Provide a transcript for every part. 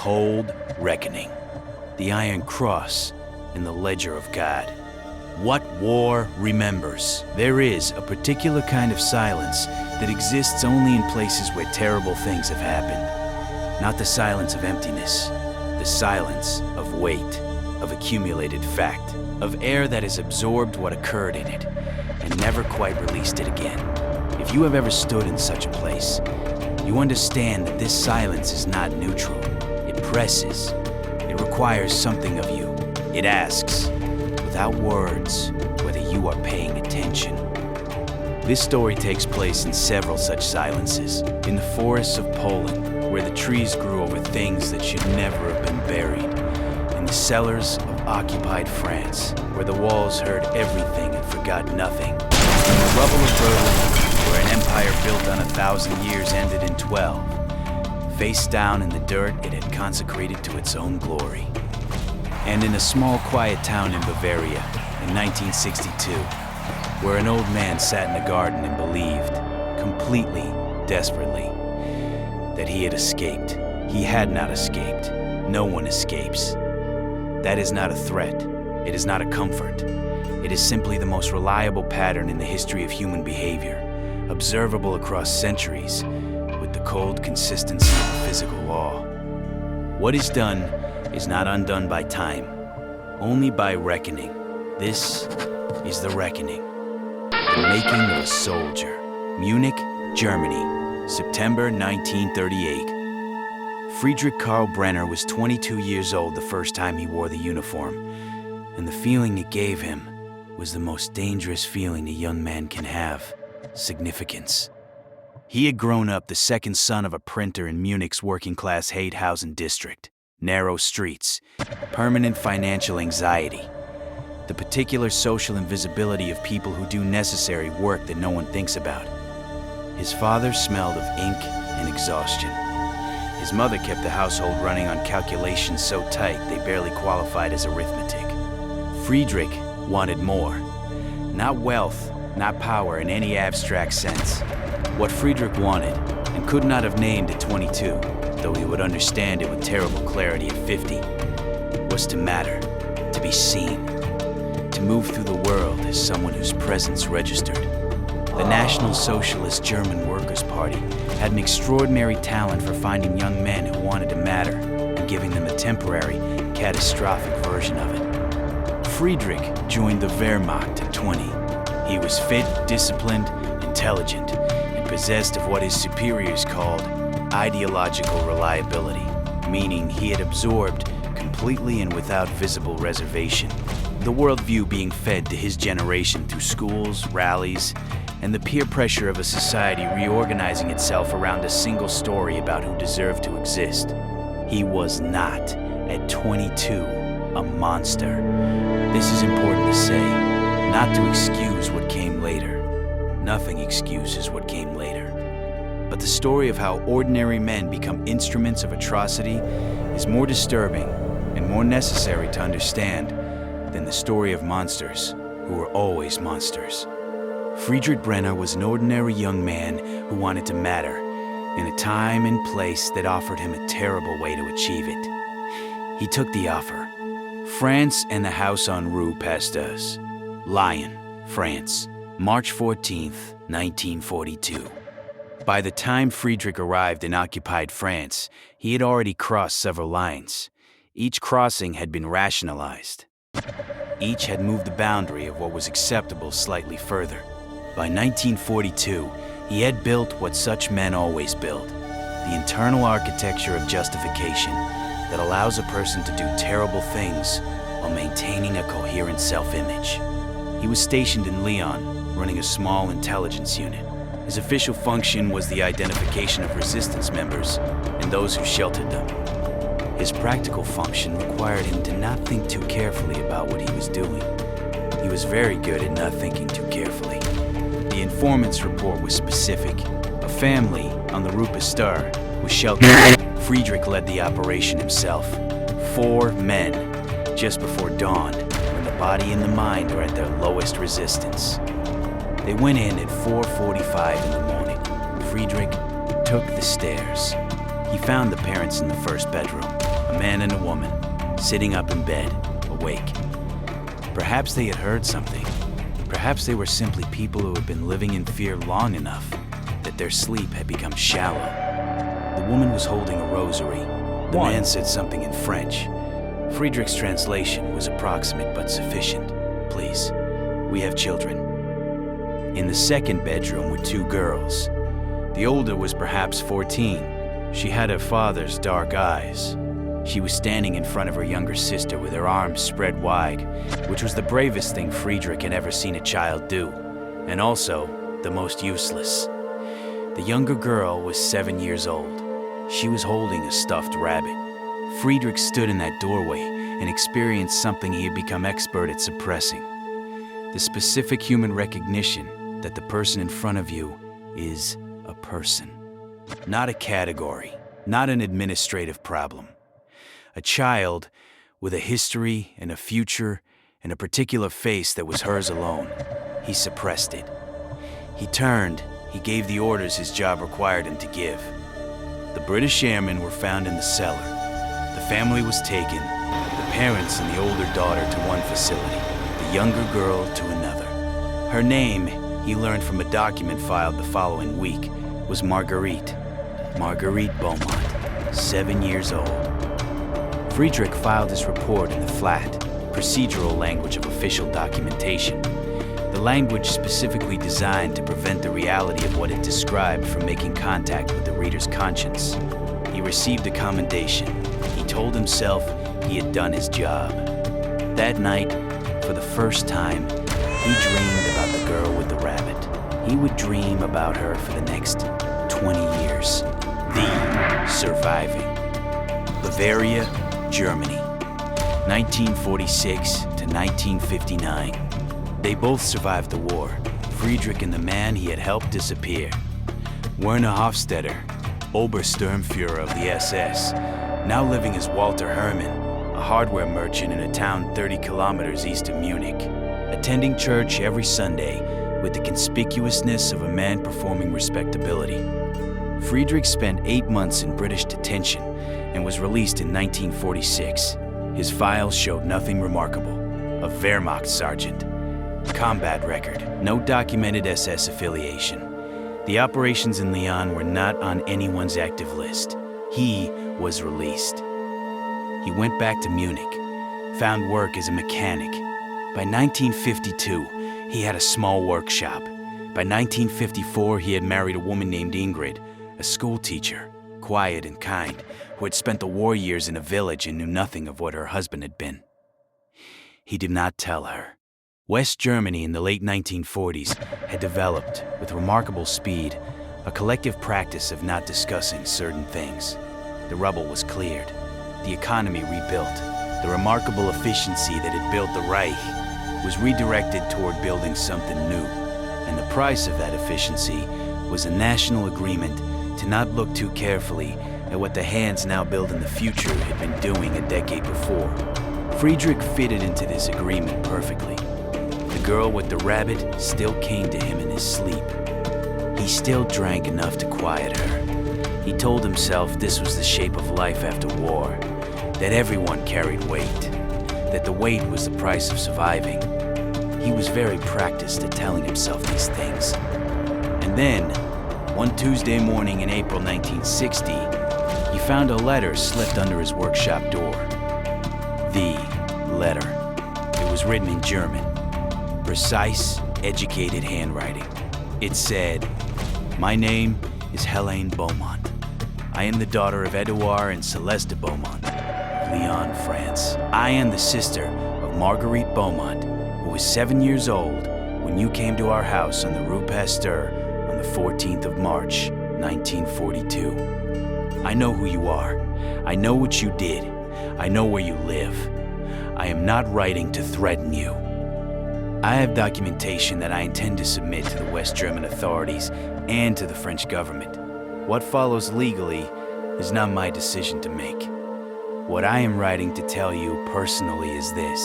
cold reckoning, the Iron Cross, and the Ledger of God. What war remembers? There is a particular kind of silence that exists only in places where terrible things have happened. Not the silence of emptiness, the silence of weight, of accumulated fact, of air that has absorbed what occurred in it and never quite released it again. If you have ever stood in such a place, you understand that this silence is not neutral. It presses. It requires something of you. It asks, without words, whether you are paying attention. This story takes place in several such silences. In the forests of Poland, where the trees grew over things that should never have been buried. In the cellars of occupied France, where the walls heard everything and forgot nothing. In the rubble of Berlin, where an empire built on 1,000 years ended in 12. Face down in the dirt it had consecrated to its own glory. And in a small, quiet town in Bavaria in 1962, where an old man sat in a garden and believed, completely, desperately, that he had escaped. He had not escaped. No one escapes. That is not a threat. It is not a comfort. It is simply the most reliable pattern in the history of human behavior, observable across centuries, with the cold consistency of a physical law. What is done is not undone by time, only by reckoning. This is the reckoning. The making of a soldier. Munich, Germany, September 1938. Friedrich Brenner was 22 years old the first time he wore the uniform, and the feeling it gave him was the most dangerous feeling a young man can have: significance. He had grown up the second son of a printer in Munich's working-class Heidhausen district. Narrow streets, permanent financial anxiety, the particular social invisibility of people who do necessary work that no one thinks about. His father smelled of ink and exhaustion. His mother kept the household running on calculations so tight they barely qualified as arithmetic. Friedrich wanted more. Not wealth, not power in any abstract sense. What Friedrich wanted, and could not have named at 22, though he would understand it with terrible clarity at 50, was to matter, to be seen, to move through the world as someone whose presence registered. The National Socialist German Workers' Party had an extraordinary talent for finding young men who wanted to matter and giving them a temporary, catastrophic version of it. Friedrich joined the Wehrmacht at 20. He was fit, disciplined, intelligent, and possessed of what his superiors called ideological reliability, meaning he had absorbed, completely and without visible reservation, the worldview being fed to his generation through schools, rallies, and the peer pressure of a society reorganizing itself around a single story about who deserved to exist. He was not, at 22, a monster. This is important to say, not to excuse what came later. Nothing excuses what came later. But the story of how ordinary men become instruments of atrocity is more disturbing and more necessary to understand than the story of monsters who were always monsters. Friedrich Brenner was an ordinary young man who wanted to matter in a time and place that offered him a terrible way to achieve it. He took the offer. France and the house on Rue Pasteur, Lyon, France, March 14th, 1942. By the time Friedrich arrived in occupied France, he had already crossed several lines. Each crossing had been rationalized. Each had moved the boundary of what was acceptable slightly further. By 1942, he had built what such men always build, the internal architecture of justification that allows a person to do terrible things while maintaining a coherent self-image. He was stationed in Lyon, running a small intelligence unit. His official function was the identification of resistance members and those who sheltered them. His practical function required him to not think too carefully about what he was doing. He was very good at not thinking too carefully. The informant's report was specific. A family on the Rue Pasteur was sheltered. Friedrich led the operation himself. 4 men, just before dawn, when the body and the mind are at their lowest resistance. They went in at 4:45 in the morning. Friedrich took the stairs. He found the parents in the first bedroom. man and a woman, sitting up in bed, awake. Perhaps they had heard something. Perhaps they were simply people who had been living in fear long enough that their sleep had become shallow. The woman was holding a rosary. The man said something in French. Friedrich's translation was approximate but sufficient. Please, we have children. In the second bedroom were two girls. The older was perhaps 14. She had her father's dark eyes. She was standing in front of her younger sister with her arms spread wide, which was the bravest thing Friedrich had ever seen a child do, and also the most useless. The younger girl was 7 years old. She was holding a stuffed rabbit. Friedrich stood in that doorway and experienced something he had become expert at suppressing. The specific human recognition that the person in front of you is a person. Not a category, not an administrative problem. A child with a history and a future and a particular face that was hers alone. He suppressed it. He turned, he gave the orders his job required him to give. The British airmen were found in the cellar. The family was taken, the parents and the older daughter to one facility, the younger girl to another. Her name, he learned from a document filed the following week, was Marguerite Beaumont, 7 years old. Friedrich filed his report in the flat, procedural language of official documentation, the language specifically designed to prevent the reality of what it described from making contact with the reader's conscience. He received a commendation. He told himself he had done his job. That night, for the first time, he dreamed about the girl with the rabbit. He would dream about her for the next 20 years. The surviving. Bavaria, Germany, 1946 to 1959. They both survived the war, Friedrich and the man he had helped disappear. Werner Hofstetter, Obersturmführer of the SS, now living as Walter Hermann, a hardware merchant in a town 30 kilometers east of Munich, attending church every Sunday with the conspicuousness of a man performing respectability. Friedrich spent 8 months in British detention and was released in 1946. His files showed nothing remarkable. A Wehrmacht sergeant. Combat record. No documented SS affiliation. The operations in Lyon were not on anyone's active list. He was released. He went back to Munich, found work as a mechanic. By 1952, he had a small workshop. By 1954, he had married a woman named Ingrid, a school teacher, quiet and kind, who had spent the war years in a village and knew nothing of what her husband had been. He did not tell her. West Germany in the late 1940s had developed, with remarkable speed, a collective practice of not discussing certain things. The rubble was cleared, the economy rebuilt, the remarkable efficiency that had built the Reich was redirected toward building something new, and the price of that efficiency was a national agreement to not look too carefully at what the hands now building the future had been doing a decade before. Friedrich fitted into this agreement perfectly. The girl with the rabbit still came to him in his sleep. He still drank enough to quiet her. He told himself this was the shape of life after war, that everyone carried weight, that the weight was the price of surviving. He was very practiced at telling himself these things. And then, one Tuesday morning in April 1960, he found a letter slipped under his workshop door. The letter. It was written in German. Precise, educated handwriting. It said, "My name is Helene Beaumont. I am the daughter of Edouard and Celeste Beaumont of Lyon, France. I am the sister of Marguerite Beaumont, who was 7 years old when you came to our house on the Rue Pasteur on the 14th of March, 1942. I know who you are. I know what you did. I know where you live. I am not writing to threaten you. I have documentation that I intend to submit to the West German authorities and to the French government. What follows legally is not my decision to make. What I am writing to tell you personally is this.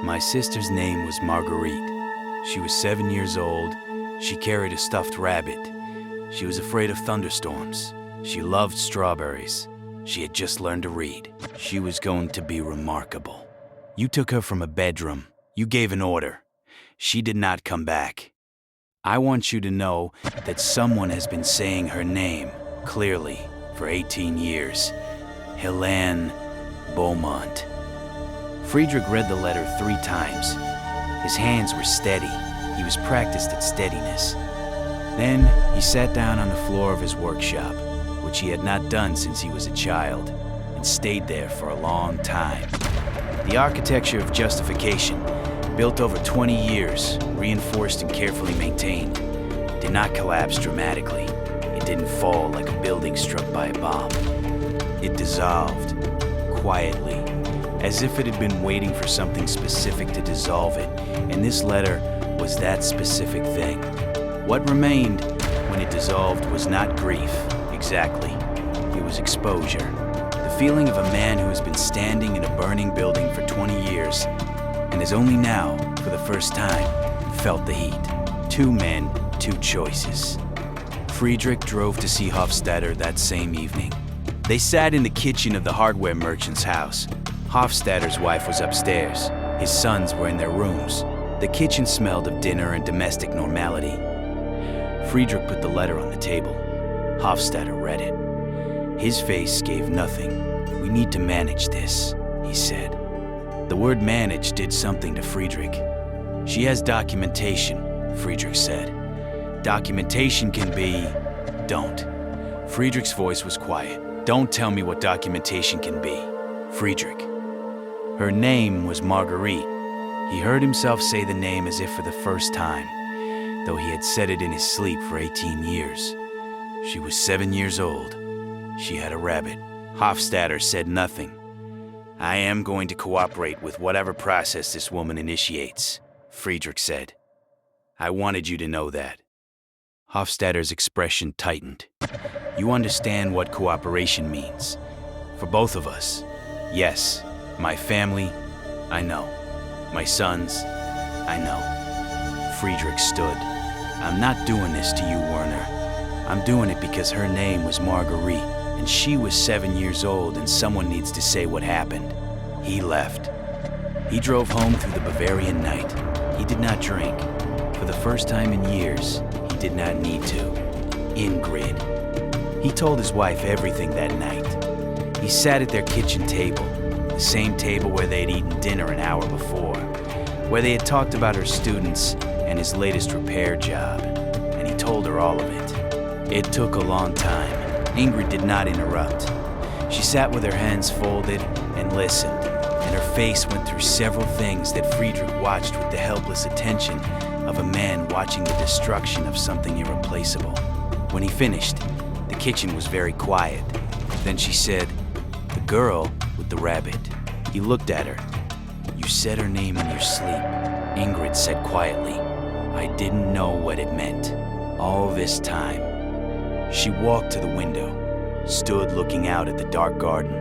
My sister's name was Marguerite. She was 7 years old. She carried a stuffed rabbit. She was afraid of thunderstorms. She loved strawberries. She had just learned to read. She was going to be remarkable. You took her from a bedroom. You gave an order. She did not come back. I want you to know that someone has been saying her name, clearly, for 18 years. Helene Beaumont. Friedrich read the letter 3 times. His hands were steady. He was practiced at steadiness. Then he sat down on the floor of his workshop, which he had not done since he was a child, and stayed there for a long time. The architecture of justification, built over 20 years, reinforced and carefully maintained, did not collapse dramatically. It didn't fall like a building struck by a bomb. It dissolved, quietly, as if it had been waiting for something specific to dissolve it, and this letter was that specific thing. What remained when it dissolved was not grief, exactly. It was exposure. The feeling of a man who has been standing in a burning building for 20 years and has only now, for the first time, felt the heat. 2 men, 2 choices. Friedrich drove to see Hofstadter that same evening. They sat in the kitchen of the hardware merchant's house. Hofstadter's wife was upstairs. His sons were in their rooms. The kitchen smelled of dinner and domestic normality. Friedrich put the letter on the table. Hofstadter read it. His face gave nothing. "We need to manage this," he said. The word manage did something to Friedrich. "She has documentation," Friedrich said. "Documentation can be..." "Don't." Friedrich's voice was quiet. "Don't tell me what documentation can be, Friedrich." Her name was Marguerite. He heard himself say the name as if for the first time, though he had said it in his sleep for 18 years. She was 7 years old. She had a rabbit. Hofstadter said nothing. "I am going to cooperate with whatever process this woman initiates," Friedrich said. "I wanted you to know that." Hofstadter's expression tightened. "You understand what cooperation means. For both of us. Yes, my family, I know. My sons, I know." Friedrich stood. "I'm not doing this to you, Werner. I'm doing it because her name was Marguerite, and she was 7 years old, and someone needs to say what happened." He left. He drove home through the Bavarian night. He did not drink. For the first time in years, he did not need to. Ingrid. He told his wife everything that night. He sat at their kitchen table, the same table where they had eaten dinner an hour before, where they had talked about her students and his latest repair job, and he told her all of it. It took a long time. Ingrid did not interrupt. She sat with her hands folded and listened, and her face went through several things that Friedrich watched with the helpless attention of a man watching the destruction of something irreplaceable. When he finished, the kitchen was very quiet. Then she said, "The girl with the rabbit." He looked at her. "You said her name in your sleep," Ingrid said quietly. "I didn't know what it meant. All this time." She walked to the window, stood looking out at the dark garden.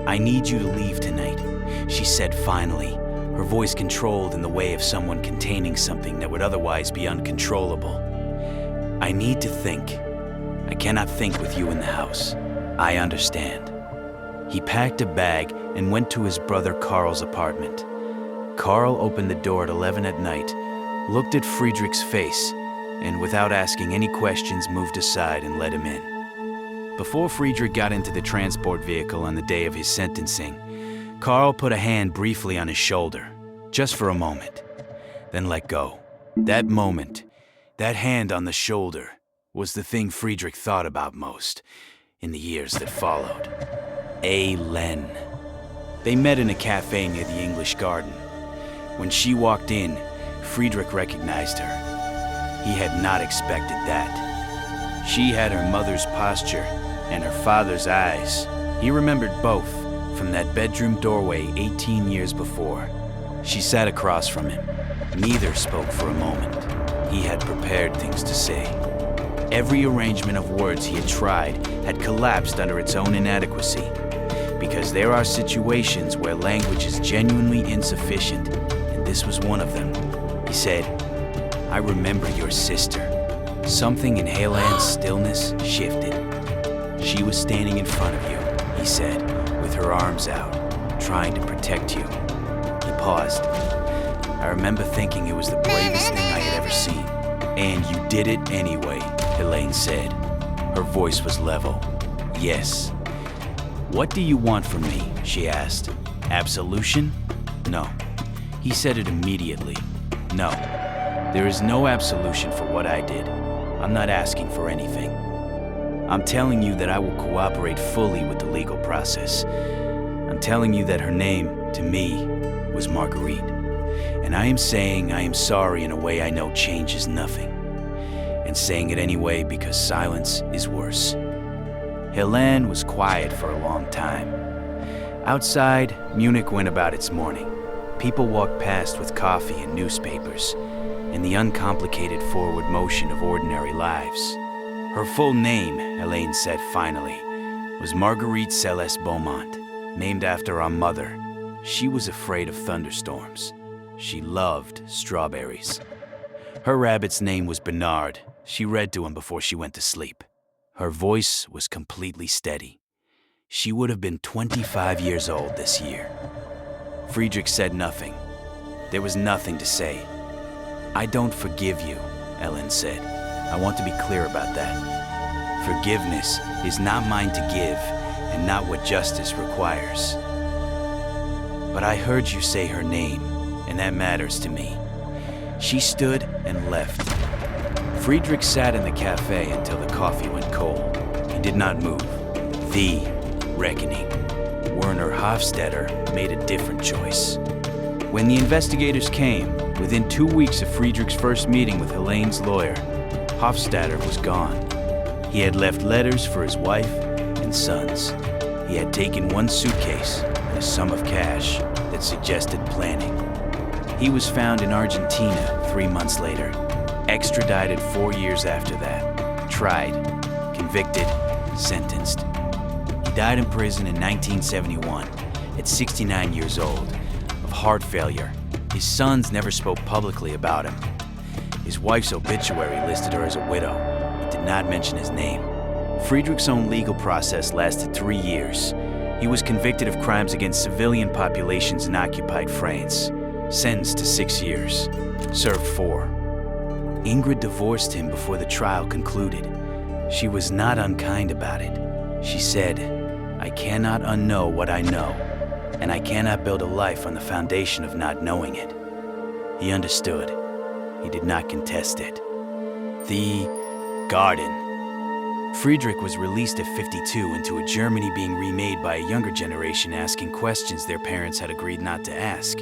"I need you to leave tonight," she said finally, her voice controlled in the way of someone containing something that would otherwise be uncontrollable. "I need to think. I cannot think with you in the house. I understand." He packed a bag and went to his brother Karl's apartment. Karl opened the door at 11 at night, looked at Friedrich's face, and without asking any questions moved aside and let him in. Before Friedrich got into the transport vehicle on the day of his sentencing, Karl put a hand briefly on his shoulder, just for a moment, then let go. That moment, that hand on the shoulder, was the thing Friedrich thought about most in the years that followed. Helene. They met in a cafe near the English Garden. When she walked in, Friedrich recognized her. He had not expected that. She had her mother's posture and her father's eyes. He remembered both from that bedroom doorway 18 years before. She sat across from him. Neither spoke for a moment. He had prepared things to say. Every arrangement of words he had tried had collapsed under its own inadequacy, because there are situations where language is genuinely insufficient, and this was one of them. He said, "I remember your sister." Something in Helene's stillness shifted. "She was standing in front of you," he said, with her arms out, trying to protect you. He paused. I remember thinking it was the bravest thing I had ever seen. And you did it anyway, Helene said. Her voice was level. Yes. What do you want from me? She asked. Absolution? No. He said it immediately. No. There is no absolution for what I did. I'm not asking for anything. I'm telling you that I will cooperate fully with the legal process. I'm telling you that her name, to me, was Marguerite. And I am saying I am sorry in a way I know changes nothing. And saying it anyway because silence is worse. Helene was quiet for a long time. Outside, Munich went about its morning. People walked past with coffee and newspapers, in the uncomplicated forward motion of ordinary lives. Her full name, Helene said finally, was Marguerite Celeste Beaumont, named after our mother. She was afraid of thunderstorms. She loved strawberries. Her rabbit's name was Bernard. She read to him before she went to sleep. Her voice was completely steady. She would have been 25 years old this year. Friedrich said nothing. There was nothing to say. I don't forgive you, Ellen said. I want to be clear about that. Forgiveness is not mine to give and not what justice requires. But I heard you say her name, and that matters to me. She stood and left. Friedrich sat in the cafe until the coffee went cold. He did not move. The reckoning. Werner Hofstetter made a different choice. When the investigators came, within 2 weeks of Friedrich's first meeting with Helene's lawyer, Hofstetter was gone. He had left letters for his wife and sons. He had taken one suitcase and a sum of cash that suggested planning. He was found in Argentina 3 months later, extradited 4 years after that, tried, convicted, sentenced. He died in prison in 1971 at 69 years old of heart failure. His sons never spoke publicly about him. His wife's obituary listed her as a widow. It did not mention his name. Friedrich's own legal process lasted 3 years. He was convicted of crimes against civilian populations in occupied France, sentenced to 6 years, served 4. Ingrid divorced him before the trial concluded. She was not unkind about it. She said, I cannot unknow what I know, and I cannot build a life on the foundation of not knowing it. He understood. He did not contest it. The garden. Friedrich was released at 52 into a Germany being remade by a younger generation asking questions their parents had agreed not to ask.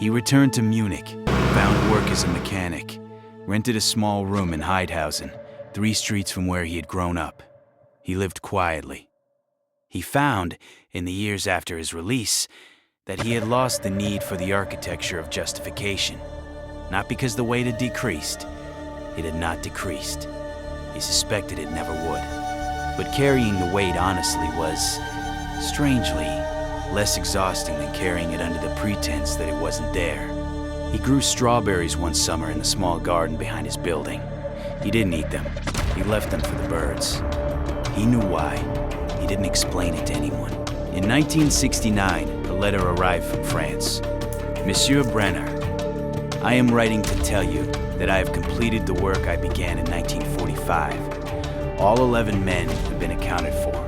He returned to Munich, found work as a mechanic, rented a small room in Heidhausen, 3 streets from where he had grown up. He lived quietly. He found, in the years after his release, that he had lost the need for the architecture of justification. Not because the weight had decreased. It had not decreased. He suspected it never would. But carrying the weight honestly was, strangely, less exhausting than carrying it under the pretense that it wasn't there. He grew strawberries one summer in the small garden behind his building. He didn't eat them. He left them for the birds. He knew why. He didn't explain it to anyone. In 1969, a letter arrived from France. Monsieur Brenner, I am writing to tell you that I have completed the work I began in 1945. All 11 men have been accounted for,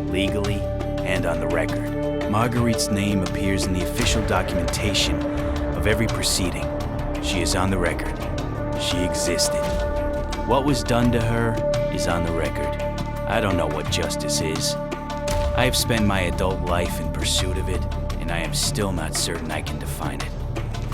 legally and on the record. Marguerite's name appears in the official documentation of every proceeding. She is on the record. She existed. What was done to her is on the record. I don't know what justice is. I have spent my adult life in pursuit of it, and I am still not certain I can define it.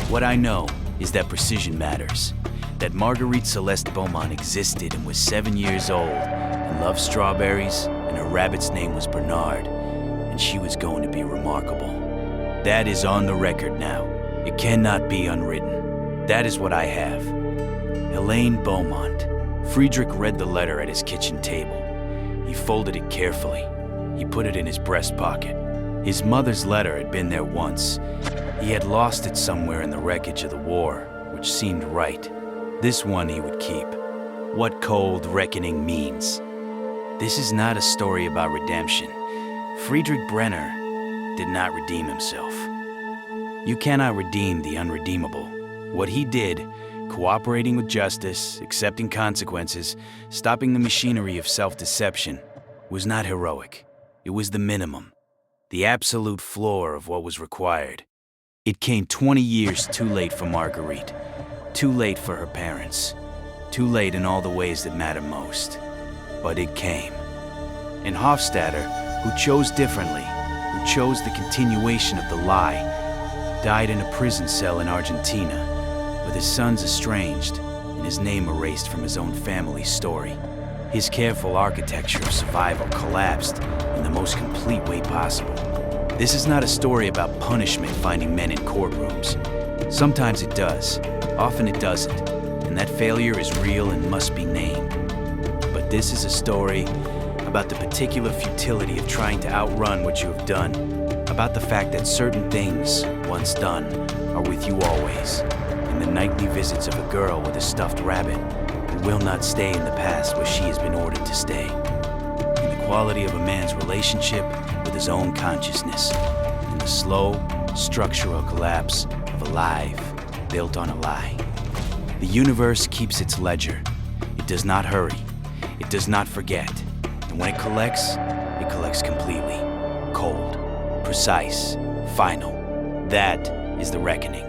What I know is that precision matters, that Marguerite Celeste Beaumont existed and was 7 years old and loved strawberries, and her rabbit's name was Bernard, and she was going to be remarkable. That is on the record now. It cannot be unwritten. That is what I have. Helene Beaumont. Friedrich read the letter at his kitchen table. He folded it carefully. He put it in his breast pocket. His mother's letter had been there once. He had lost it somewhere in the wreckage of the war, which seemed right. This one he would keep. What cold reckoning means. This is not a story about redemption. Friedrich Brenner did not redeem himself. You cannot redeem the unredeemable. What he did, cooperating with justice, accepting consequences, stopping the machinery of self-deception, was not heroic. It was the minimum, the absolute floor of what was required. It came 20 years too late for Marguerite, too late for her parents, too late in all the ways that matter most. But it came. And Hofstadter, who chose differently, who chose the continuation of the lie, died in a prison cell in Argentina, with his sons estranged and his name erased from his own family's story. His careful architecture of survival collapsed in the most complete way possible. This is not a story about punishment finding men in courtrooms. Sometimes it does, often it doesn't, and that failure is real and must be named. But this is a story about the particular futility of trying to outrun what you have done, about the fact that certain things, once done, are with you always, and the nightly visits of a girl with a stuffed rabbit who will not stay in the past where she has been ordered to stay, and the quality of a man's relationship with his own consciousness, and the slow, structural collapse of a life built on a lie. The universe keeps its ledger. It does not hurry. It does not forget. And when it collects completely. Cold, precise, final. That is the reckoning.